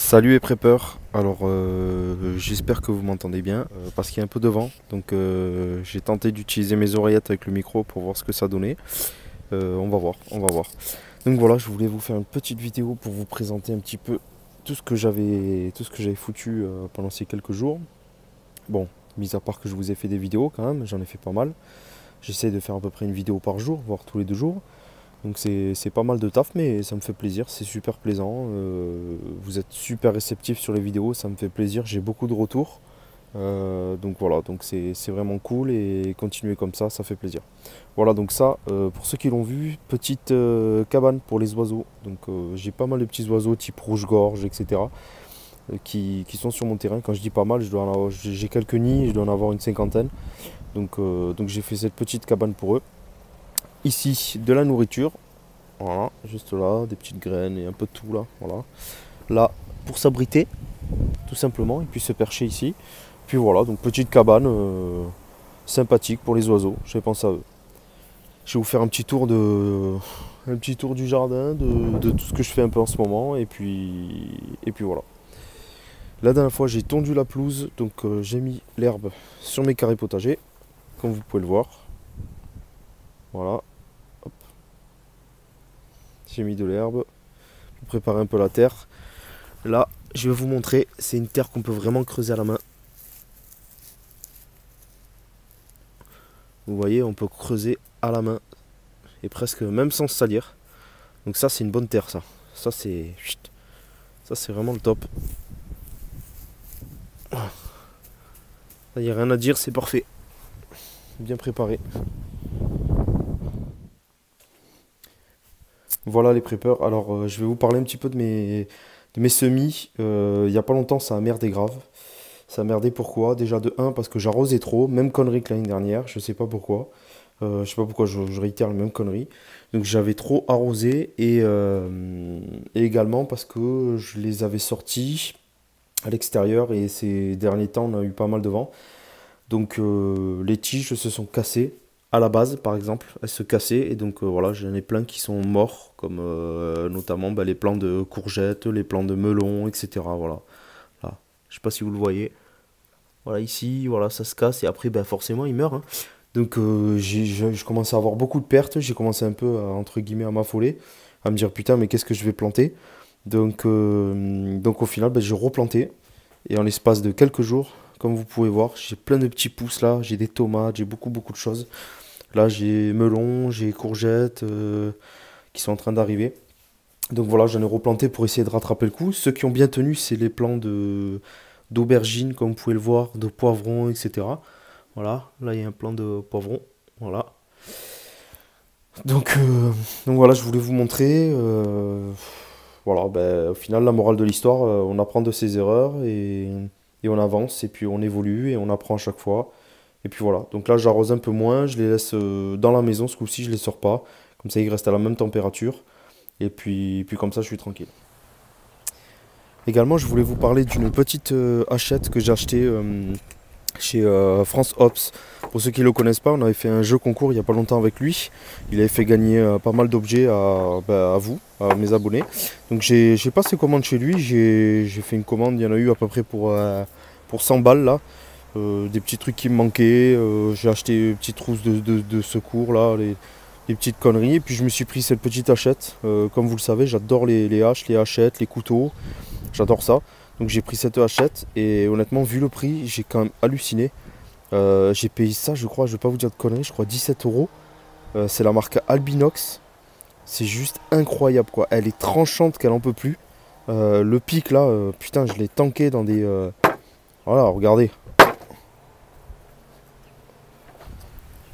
Salut les preppers, alors j'espère que vous m'entendez bien parce qu'il y a un peu de vent, donc j'ai tenté d'utiliser mes oreillettes avec le micro pour voir ce que ça donnait. On va voir, on va voir. Donc voilà, je voulais vous faire une petite vidéo pour vous présenter un petit peu tout ce que j'avais foutu pendant ces quelques jours. Bon, mis à part que je vous ai fait des vidéos quand même, j'en ai fait pas mal. J'essaie de faire à peu près une vidéo par jour, voire tous les 2 jours. Donc c'est pas mal de taf, mais ça me fait plaisir, c'est super plaisant. Vous êtes super réceptifs sur les vidéos, ça me fait plaisir, j'ai beaucoup de retours. Donc voilà, donc c'est vraiment cool et continuer comme ça fait plaisir. Voilà, donc ça, pour ceux qui l'ont vu, petite cabane pour les oiseaux. Donc j'ai pas mal de petits oiseaux type rouge-gorge, etc. Qui sont sur mon terrain. Quand je dis pas mal, j'ai quelques nids, je dois en avoir une cinquantaine. Donc j'ai fait cette petite cabane pour eux. Ici, de la nourriture. Voilà, juste là, des petites graines et un peu de tout là. Voilà. Là, pour s'abriter, tout simplement, et puis se percher ici. Puis voilà, donc petite cabane sympathique pour les oiseaux. Je pense à eux. Je vais vous faire un petit tour du jardin, de tout ce que je fais un peu en ce moment, et puis voilà. La dernière fois, j'ai tondu la pelouse, donc j'ai mis l'herbe sur mes carrés potagers, comme vous pouvez le voir. Voilà. J'ai mis de l'herbe pour préparer un peu la terre. Là, je vais vous montrer, c'est une terre qu'on peut vraiment creuser à la main. Vous voyez, on peut creuser à la main et presque même sans se salir. Donc ça, c'est une bonne terre, ça. Ça c'est vraiment le top. Il n'y a rien à dire, c'est parfait. Bien préparé. Voilà les preppers. Alors, je vais vous parler un petit peu de mes semis. Il n'y a pas longtemps, ça a merdé grave. Ça a merdé pourquoi? Déjà de un parce que j'arrosais trop, même connerie que l'année dernière, je sais pas pourquoi. Je sais pas pourquoi je réitère la même connerie. Donc j'avais trop arrosé et également parce que je les avais sortis à l'extérieur et ces derniers temps on a eu pas mal de vent. Donc les tiges se sont cassées à la base par exemple, elles se cassaient et donc voilà, j'en ai plein qui sont morts comme notamment les plants de courgettes, les plants de melons, etc. Voilà. Là. Je sais pas si vous le voyez. Voilà, ici, voilà, ça se casse et après, forcément, il meurt, hein. Donc, je commençais à avoir beaucoup de pertes. J'ai commencé un peu, entre guillemets, à m'affoler, à me dire putain, mais qu'est-ce que je vais planter? Donc au final, j'ai replanté. Et en l'espace de quelques jours, comme vous pouvez voir, j'ai plein de petits pousses là. J'ai des tomates, j'ai beaucoup, beaucoup de choses. Là, j'ai melons, j'ai courgettes qui sont en train d'arriver. Donc voilà, j'en ai replanté pour essayer de rattraper le coup. Ceux qui ont bien tenu, c'est les plants d'aubergines, comme vous pouvez le voir, de poivrons, etc. Voilà, là il y a un plant de poivrons. Voilà. Donc, euh, donc voilà, je voulais vous montrer. Voilà, au final, la morale de l'histoire, on apprend de ses erreurs et on avance, et puis on évolue et on apprend à chaque fois. Et puis voilà, donc là j'arrose un peu moins, je les laisse dans la maison, ce coup-ci je les sors pas. Comme ça ils restent à la même température. Et puis comme ça je suis tranquille. Également, je voulais vous parler d'une petite hachette que j'ai achetée chez France Ops. Pour ceux qui ne le connaissent pas, on avait fait un jeu concours il n'y a pas longtemps avec lui. Il avait fait gagner pas mal d'objets à vous, à mes abonnés. Donc j'ai passé commande chez lui. J'ai fait une commande, il y en a eu à peu près pour 100 balles là. Des petits trucs qui me manquaient. J'ai acheté une petite trousse de secours là, les petites conneries. Et puis je me suis pris cette petite hachette. Comme vous le savez, j'adore les haches, les hachettes, les couteaux. J'adore ça. Donc j'ai pris cette hachette et honnêtement, vu le prix, j'ai quand même halluciné. J'ai payé ça, je crois, je vais pas vous dire de conneries, je crois 17 euros. C'est la marque Albinox. C'est juste incroyable quoi. Elle est tranchante qu'elle en peut plus. Le pic là, putain, je l'ai tanké dans des. Voilà, regardez.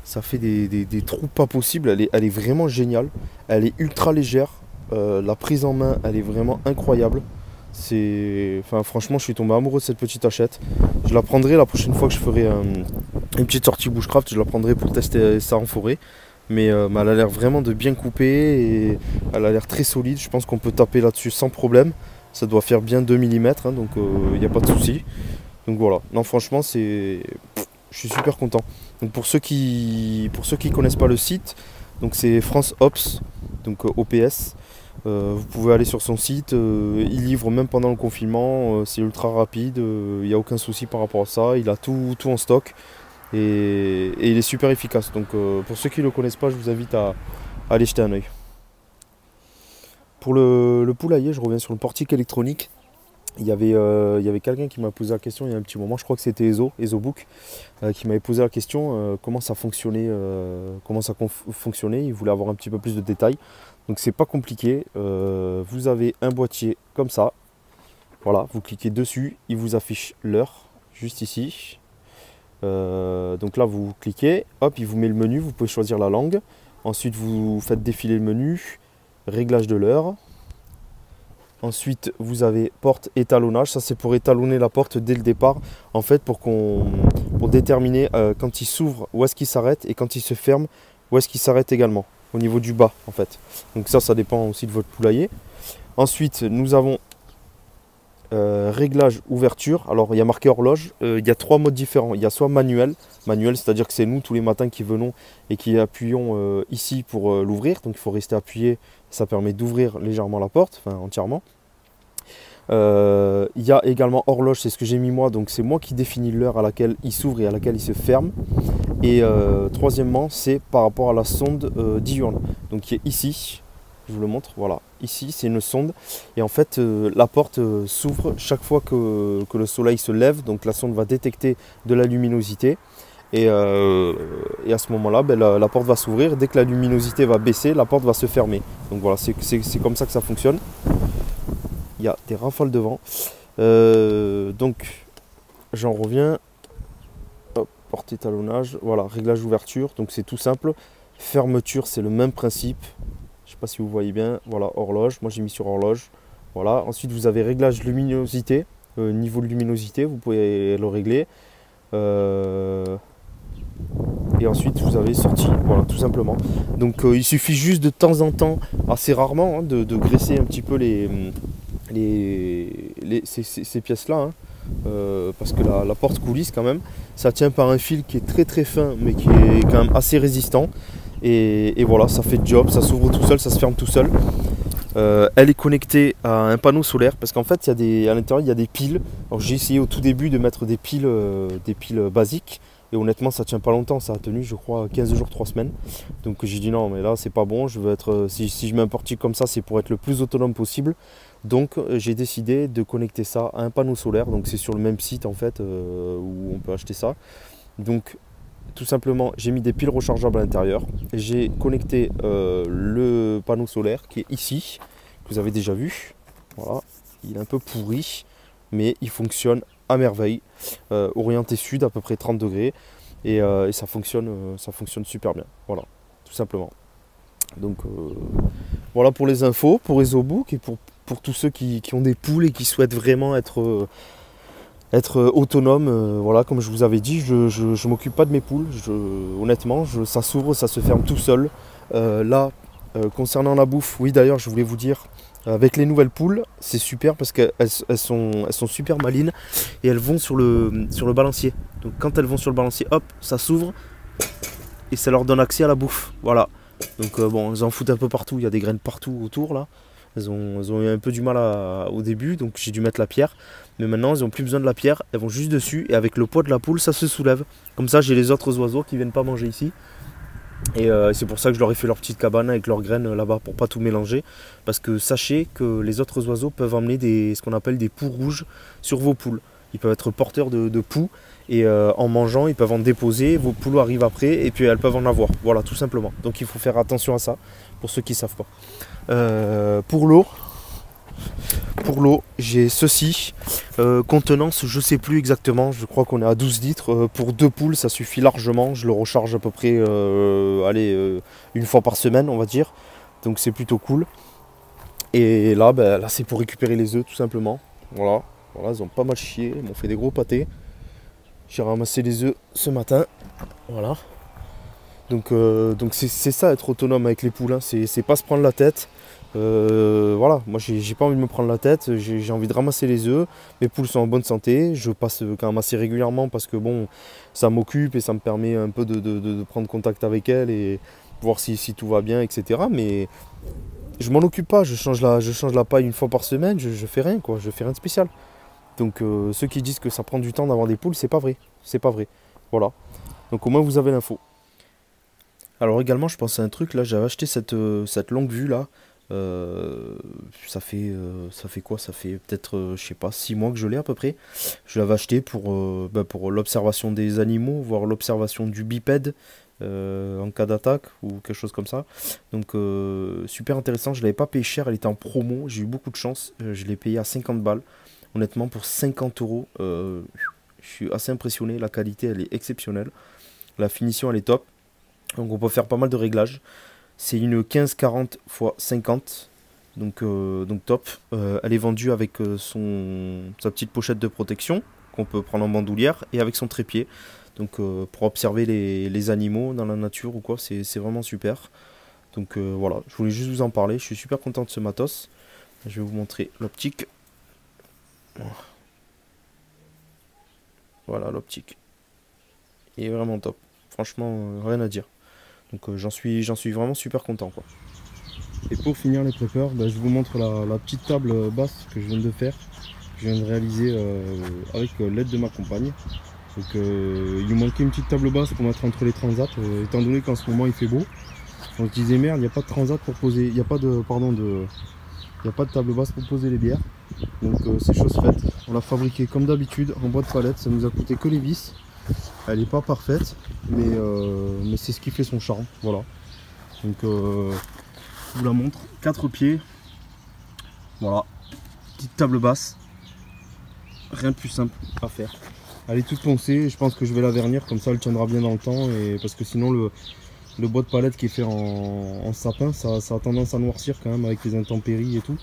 Ça fait des trous pas possibles. Elle est vraiment géniale. Elle est ultra légère. La prise en main, elle est vraiment incroyable. Enfin, franchement, je suis tombé amoureux de cette petite hachette. Je la prendrai la prochaine fois que je ferai une petite sortie bushcraft. Je la prendrai pour tester ça en forêt. Mais elle a l'air vraiment de bien couper et elle a l'air très solide. Je pense qu'on peut taper là-dessus sans problème. Ça doit faire bien 2 mm, donc il n'y a pas de souci. Donc voilà. Non, franchement, je suis super content. Donc pour ceux qui connaissent pas le site, donc c'est France Ops, donc OPS. Vous pouvez aller sur son site, il livre même pendant le confinement, c'est ultra rapide, il n'y a aucun souci par rapport à ça, il a tout en stock et il est super efficace. Donc pour ceux qui ne le connaissent pas, je vous invite à aller jeter un œil. Pour le poulailler, je reviens sur le portique électronique. Il y avait quelqu'un qui m'a posé la question il y a un petit moment, je crois que c'était EzoBook, qui m'avait posé la question comment ça fonctionnait, il voulait avoir un petit peu plus de détails. Donc c'est pas compliqué, vous avez un boîtier comme ça, voilà, vous cliquez dessus, il vous affiche l'heure, juste ici. Donc là vous cliquez, hop, il vous met le menu, vous pouvez choisir la langue. Ensuite vous faites défiler le menu, réglage de l'heure. Ensuite, vous avez porte étalonnage. Ça, c'est pour étalonner la porte dès le départ. En fait, pour déterminer quand il s'ouvre, où est-ce qu'il s'arrête, et quand il se ferme, où est-ce qu'il s'arrête également, au niveau du bas, en fait. Donc ça dépend aussi de votre poulailler. Ensuite, nous avons réglage ouverture. Alors, il y a marqué horloge. Il y a 3 modes différents. Il y a soit manuel, c'est-à-dire que c'est nous tous les matins qui venons et qui appuyons ici pour l'ouvrir. Donc, il faut rester appuyé. Ça permet d'ouvrir légèrement la porte, enfin entièrement. Il y a également horloge, c'est ce que j'ai mis moi, donc c'est moi qui définis l'heure à laquelle il s'ouvre et à laquelle il se ferme. Et troisièmement, c'est par rapport à la sonde diurne, donc qui est ici, je vous le montre, voilà, ici c'est une sonde. Et en fait, la porte s'ouvre chaque fois que le soleil se lève, donc la sonde va détecter de la luminosité. Et à ce moment-là, la porte va s'ouvrir. Dès que la luminosité va baisser, la porte va se fermer. Donc voilà, c'est comme ça que ça fonctionne. Il y a des rafales de vent. Donc j'en reviens. Hop, porte étalonnage. Voilà, réglage ouverture. Donc c'est tout simple. Fermeture, c'est le même principe. Je ne sais pas si vous voyez bien. Voilà, horloge. Moi j'ai mis sur horloge. Voilà. Ensuite vous avez réglage luminosité. Niveau de luminosité, vous pouvez le régler. Et ensuite vous avez sorti, voilà, tout simplement. Donc il suffit juste de temps en temps, assez rarement, hein, de graisser un petit peu ces pièces là, hein, parce que la porte coulisse quand même. Ça tient par un fil qui est très très fin mais qui est quand même assez résistant. Et voilà, ça fait le job, ça s'ouvre tout seul, ça se ferme tout seul. Elle est connectée à un panneau solaire parce qu'en fait à l'intérieur il y a des piles. Alors j'ai essayé au tout début de mettre des piles basiques. Et honnêtement, ça tient pas longtemps, ça a tenu, je crois, 15 jours, 3 semaines. Donc j'ai dit non, mais là, c'est pas bon. Je veux être, si je mets un portique comme ça, c'est pour être le plus autonome possible. Donc j'ai décidé de connecter ça à un panneau solaire. Donc c'est sur le même site en fait où on peut acheter ça. Donc tout simplement, j'ai mis des piles rechargeables à l'intérieur. J'ai connecté le panneau solaire qui est ici, que vous avez déjà vu. Voilà, il est un peu pourri, mais il fonctionne à merveille, orienté sud à peu près 30 degrés et ça fonctionne super bien, voilà, tout simplement. Donc voilà pour les infos, pour EzoBook et pour tous ceux qui ont des poules et qui souhaitent vraiment être autonomes. Voilà, comme je vous avais dit, je m'occupe pas de mes poules, honnêtement, ça s'ouvre, ça se ferme tout seul. Là, concernant la bouffe, oui d'ailleurs je voulais vous dire, avec les nouvelles poules, c'est super parce qu'elles sont super malines et elles vont sur le balancier. Donc quand elles vont sur le balancier, hop, ça s'ouvre et ça leur donne accès à la bouffe. Voilà. Donc bon, elles en foutent un peu partout, il y a des graines partout autour là. Elles ont eu un peu du mal au début, donc j'ai dû mettre la pierre. Mais maintenant, elles n'ont plus besoin de la pierre, elles vont juste dessus et avec le poids de la poule, ça se soulève. Comme ça, j'ai les autres oiseaux qui viennent pas manger ici. Et c'est pour ça que je leur ai fait leur petite cabane avec leurs graines là-bas pour pas tout mélanger. Parce que sachez que les autres oiseaux peuvent emmener ce qu'on appelle des poux rouges sur vos poules. Ils peuvent être porteurs de poux et en mangeant, ils peuvent en déposer. Vos poules arrivent après et puis elles peuvent en avoir. Voilà, tout simplement. Donc il faut faire attention à ça pour ceux qui ne savent pas. Pour l'eau, j'ai ceci. Contenance, je sais plus exactement. Je crois qu'on est à 12 litres. Pour 2 poules, ça suffit largement. Je le recharge à peu près une fois par semaine, on va dire. Donc c'est plutôt cool. Et là, là c'est pour récupérer les œufs, tout simplement. Voilà, ils ont pas mal chié. Ils m'ont fait des gros pâtés. J'ai ramassé les œufs ce matin. Voilà. Donc c'est ça, être autonome avec les poules. Hein. C'est pas se prendre la tête. Voilà, moi j'ai pas envie de me prendre la tête, j'ai envie de ramasser les œufs, mes poules sont en bonne santé, je passe quand même assez régulièrement parce que bon, ça m'occupe et ça me permet un peu de prendre contact avec elles et voir si tout va bien, etc. Mais je m'en occupe pas, je change la paille une fois par semaine, je fais rien quoi, je fais rien de spécial. Donc ceux qui disent que ça prend du temps d'avoir des poules, c'est pas vrai. C'est pas vrai. Voilà. Donc au moins vous avez l'info. Alors également je pense à un truc, là j'avais acheté cette longue vue là. Euh, ça fait quoi? Ça fait peut-être, je sais pas, 6 mois que je l'ai à peu près. Je l'avais acheté pour l'observation des animaux, voire l'observation du bipède en cas d'attaque ou quelque chose comme ça. Donc super intéressant, je l'avais pas payé cher, elle était en promo, j'ai eu beaucoup de chance. Je l'ai payé à 50 balles. Honnêtement, pour 50 euros, je suis assez impressionné. La qualité, elle est exceptionnelle. La finition, elle est top. Donc, on peut faire pas mal de réglages. C'est une 1540 x 50. Donc top. Elle est vendue avec sa petite pochette de protection qu'on peut prendre en bandoulière et avec son trépied. Donc, pour observer les animaux dans la nature ou quoi, c'est vraiment super. Donc, voilà, je voulais juste vous en parler. Je suis super content de ce matos. Je vais vous montrer l'optique. Voilà l'optique. Il est vraiment top. Franchement, rien à dire. Donc j'en suis vraiment super content quoi. Et pour finir les preppers, bah, je vous montre la petite table basse que je viens de faire. Je viens de réaliser avec l'aide de ma compagne. Donc il nous manquait une petite table basse pour mettre entre les transats, étant donné qu'en ce moment il fait beau. On se disait merde, il n'y a pas de transat pour poser, il n'y a pas de, pardon, il n'y a pas de table basse pour poser les bières. Donc c'est chose faite. On l'a fabriqué comme d'habitude en bois de palette. Ça nous a coûté que les vis. Elle n'est pas parfaite, mais c'est ce qui fait son charme. Voilà. Donc je vous la montre. 4 pieds. Voilà. Petite table basse. Rien de plus simple à faire. Elle est toute poncée. Je pense que je vais la vernir comme ça elle tiendra bien dans le temps. Et parce que sinon le bois de palette qui est fait en sapin, ça a tendance à noircir quand même avec les intempéries et tout.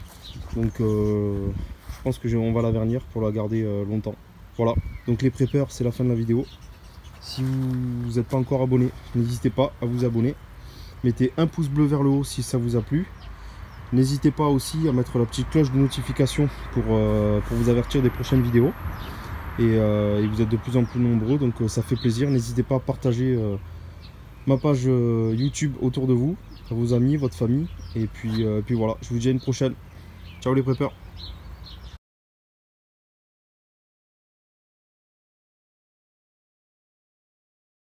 Donc je pense que on va la vernir pour la garder longtemps. Voilà, donc les preppers, c'est la fin de la vidéo. Si vous n'êtes pas encore abonné, n'hésitez pas à vous abonner. Mettez un pouce bleu vers le haut si ça vous a plu. N'hésitez pas aussi à mettre la petite cloche de notification pour vous avertir des prochaines vidéos. Et vous êtes de plus en plus nombreux, donc ça fait plaisir. N'hésitez pas à partager ma page YouTube autour de vous, à vos amis, votre famille. Et puis voilà, je vous dis à une prochaine. Ciao les preppers.